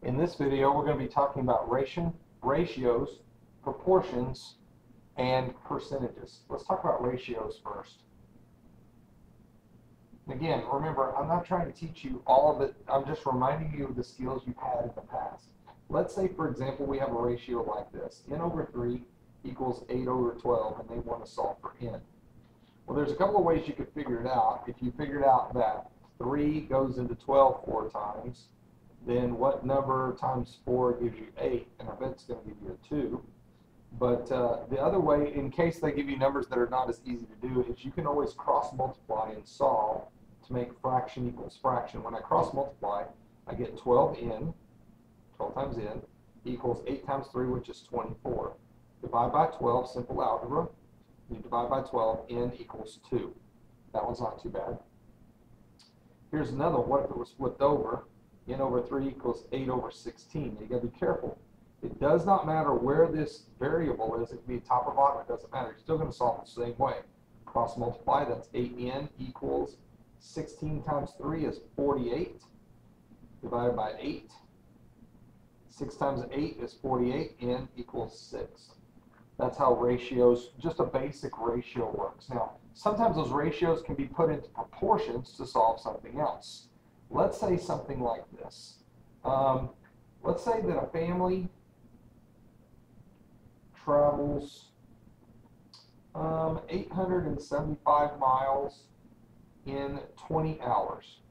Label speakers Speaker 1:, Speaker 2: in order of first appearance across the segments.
Speaker 1: In this video, we're going to be talking about ratios, proportions, and percentages. Let's talk about ratios first. Again, remember, I'm not trying to teach you all of it. I'm just reminding you of the skills you've had in the past. Let's say, for example, we have a ratio like this. N over 3 equals 8 over 12, and they want to solve for n. Well, there's a couple of ways you could figure it out. If you figured out that 3 goes into 12 4 times, then what number times 4 gives you 8? And I bet it's going to give you a 2. But the other way, in case they give you numbers that are not as easy to do, is you can always cross multiply and solve to make fraction equals fraction. When I cross multiply, I get 12n, 12 times n, equals 8 times 3, which is 24. Divide by 12, simple algebra. You divide by 12, n equals 2. That one's not too bad. Here's another one. What if it was flipped over? N over 3 equals 8 over 16. Now you got to be careful. It does not matter where this variable is. It can be top or bottom. It doesn't matter. You're still going to solve the same way. Cross multiply. That's 8n equals 16 times 3 is 48. Divided by 8. 6 times 8 is 48. N equals 6. That's how ratios, just a basic ratio works. Now, sometimes those ratios can be put into proportions to solve something else. Let's say something like this. Let's say that a family travels 875 miles in 20 hours.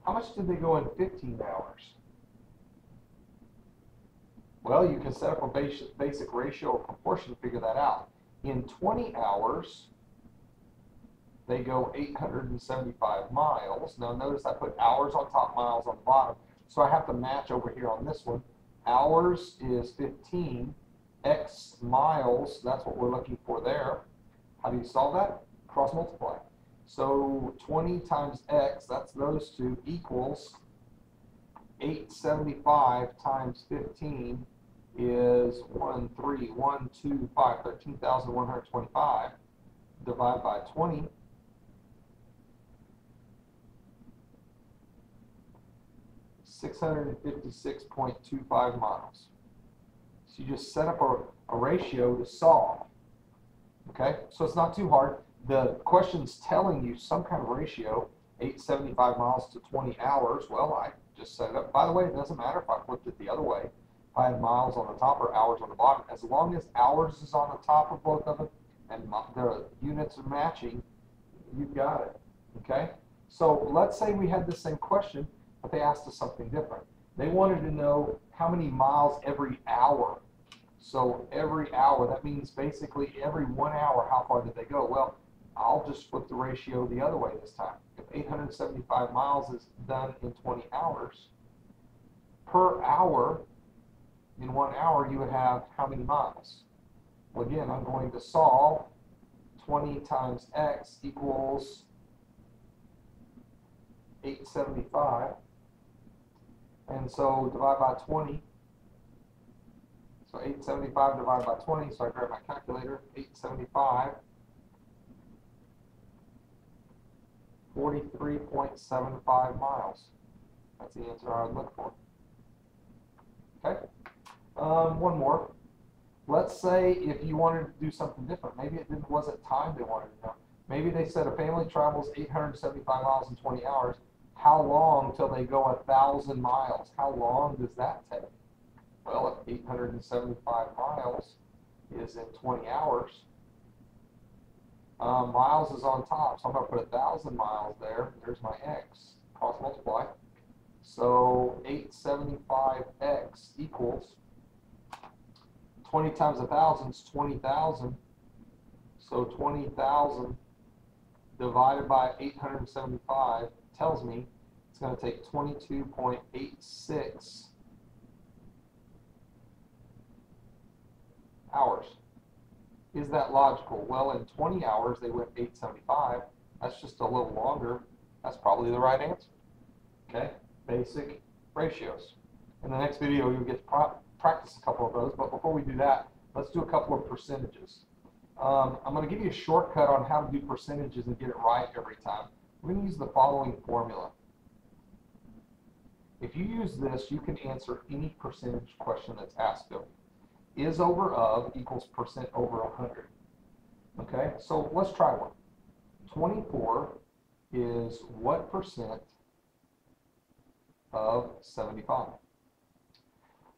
Speaker 1: How much did they go in 15 hours? Well, you can set up a basic ratio or proportion to figure that out. In 20 hours, they go 875 miles. Now notice I put hours on top, miles on the bottom. So I have to match over here on this one. Hours is 15. X miles, that's what we're looking for there. How do you solve that? Cross multiply. So 20 times X, that's those two, equals 875 times 15 is 13,125. Divide by 20. $656.25 miles. So you just set up a ratio to solve. Okay, so it's not too hard. The question's telling you some kind of ratio, 875 miles to 20 hours. Well, I just set it up. By the way, it doesn't matter if I flipped it the other way. If I had miles on the top or hours on the bottom. As long as hours is on the top of both of them and the units are matching, you've got it. Okay, so let's say we had the same question, but they asked us something different. They wanted to know how many miles every hour. So every hour, that means basically every 1 hour, how far did they go? Well, I'll just flip the ratio the other way this time. If 875 miles is done in 20 hours, per hour, in 1 hour, you would have how many miles? Well, again, I'm going to solve 20 times X equals 875. And so divide by 20. So 875 divided by 20, so I grab my calculator, 875, 43.75 miles. That's the answer I would look for. Okay, one more. Let's say if you wanted to do something different, maybe it wasn't time they wanted to know. Maybe they said a family travels 875 miles in 20 hours. How long till they go 1,000 miles? How long does that take? Well, if 875 miles is in 20 hours, miles is on top, so I'm going to put 1,000 miles there. There's my X. Cross multiply. So 875X equals 20 times 1,000 is 20,000. So 20,000 divided by 875 tells me it's going to take 22.86 hours. Is that logical? Well, in 20 hours they went 875. That's just a little longer. That's probably the right answer. Okay, basic ratios. In the next video you'll get to practice a couple of those, but before we do that, let's do a couple of percentages. I'm going to give you a shortcut on how to do percentages and get it right every time. We're going to use the following formula. If you use this, you can answer any percentage question that's asked of you. Is over of equals percent over 100. Okay, so let's try one. 24 is what percent of 75?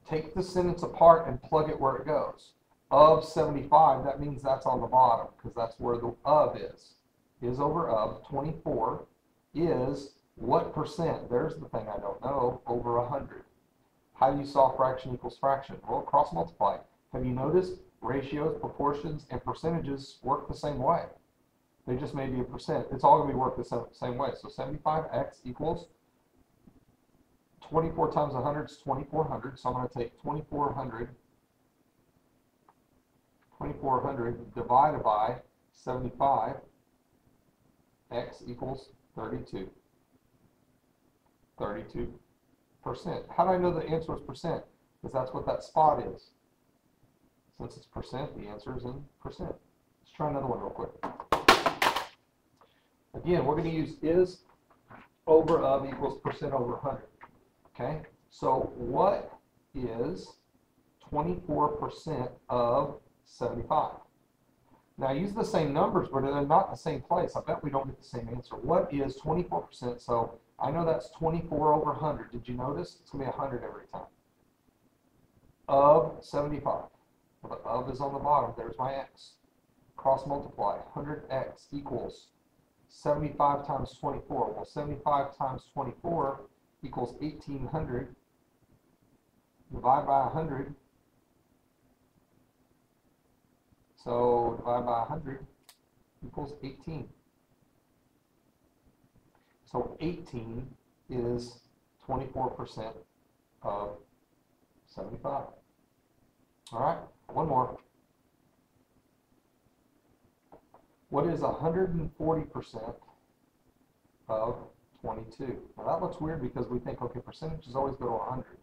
Speaker 1: Take the sentence apart and plug it where it goes. Of 75, that means that's on the bottom because that's where the of is. Is over of 24 is what percent? There's the thing I don't know, over 100. How do you solve fraction equals fraction? Well, cross multiply. Have you noticed ratios, proportions, and percentages work the same way? They just may be a percent. It's all going to be worked the same way. So 75x equals 24 times 100 is 2400. So I'm going to take 2400 divided by 75. X equals 32. 32%. How do I know the answer is percent? Because that's what that spot is. Since it's percent, the answer is in percent. Let's try another one real quick. Again, we're going to use is over of equals percent over 100. Okay, so what is 24% of 75? Now, I use the same numbers, but they're not in the same place. I bet we don't get the same answer. What is 24%? So I know that's 24 over 100. Did you notice? It's going to be 100 every time. Of 75. Well, the of is on the bottom. There's my x. Cross multiply. 100x equals 75 times 24. Well, 75 times 24 equals 1800. Divide by 100. So divide by 100 equals 18. So 18 is 24% of 75. All right, one more. What is 140% of 22? Now that looks weird because we think, okay, percentages always go to 100.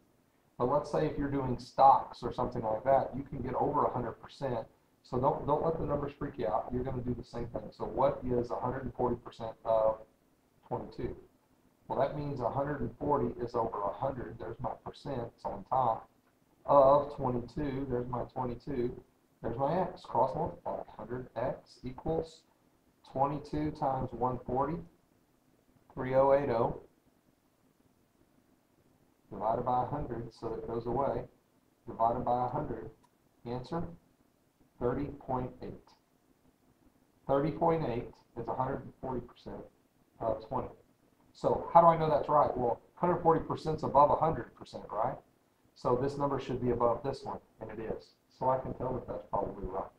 Speaker 1: But let's say if you're doing stocks or something like that, you can get over 100%. So don't let the numbers freak you out. You're going to do the same thing. So what is 140% of 22? Well, that means 140 is over 100. There's my percent. It's on top. Of 22, there's my 22. There's my x. Cross multiply. 100x equals 22 times 140, 3080. Divided by 100, so it goes away. Divided by 100. Answer? 30.8. 30.8 is 140% of 20. So how do I know that's right? Well, 140% is above 100%, right? So this number should be above this one, and it is. So I can tell that that's probably right.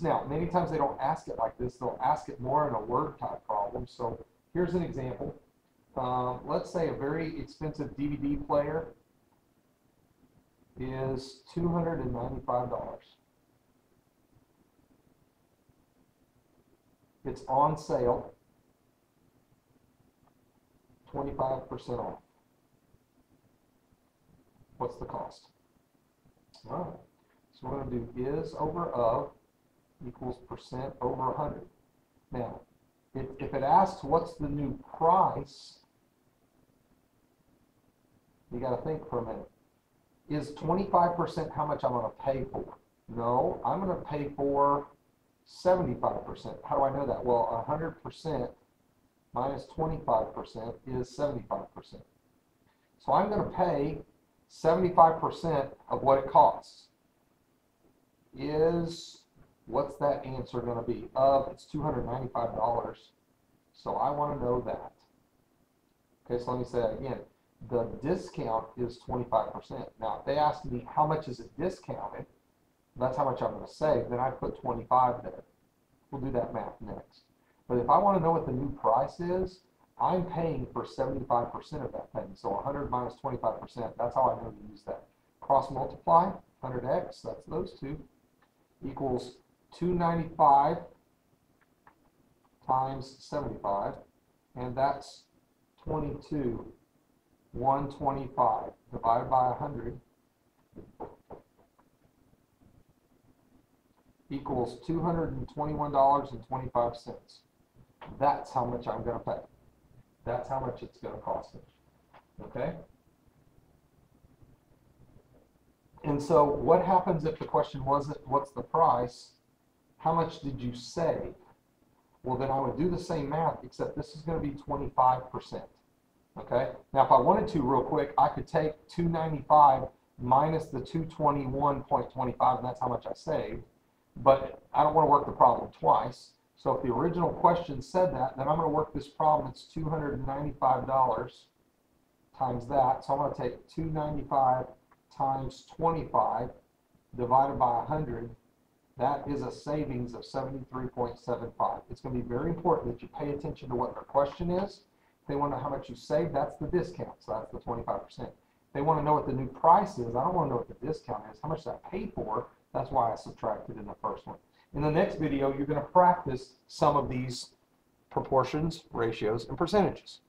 Speaker 1: Now, many times they don't ask it like this. They'll ask it more in a word type problem. So here's an example. Let's say a very expensive DVD player is $295. It's on sale, 25% off. What's the cost? All right. So we're going to do is over of equals percent over 100. Now, if it asks what's the new price, you got to think for a minute. Is 25% how much I'm going to pay for? No, I'm going to pay for 75%. How do I know that? Well, 100% minus 25% is 75%. So I'm going to pay 75% of what it costs. What's that answer going to be? It's $295. So I want to know that. Okay, so let me say that again. The discount is 25%. Now, if they ask me how much is it discounted, that's how much I'm going to save. Then I put 25 there. We'll do that math next. But if I want to know what the new price is, I'm paying for 75% of that thing. So 100 minus 25%, that's how I know to use that. Cross multiply, 100x, that's those two, equals 295 times 75, and that's 22, 125 divided by 100 equals $221.25. That's how much I'm going to pay. That's how much it's going to cost me. Okay? And so what happens if the question wasn't, what's the price? How much did you save? Well, then I would do the same math, except this is going to be 25%. Okay? Now, if I wanted to real quick, I could take 295 minus the 221.25, and that's how much I saved. But I don't want to work the problem twice. So if the original question said that, then I'm going to work this problem. It's $295 times that. So I'm going to take 295 times 25 divided by 100. That is a savings of 73.75. It's going to be very important that you pay attention to what their question is. If they want to know how much you save, that's the discount. So that's the 25%. If they want to know what the new price is, I don't want to know what the discount is. How much did I pay for? That's why I subtracted in the first one. In the next video, you're going to practice some of these proportions, ratios, and percentages.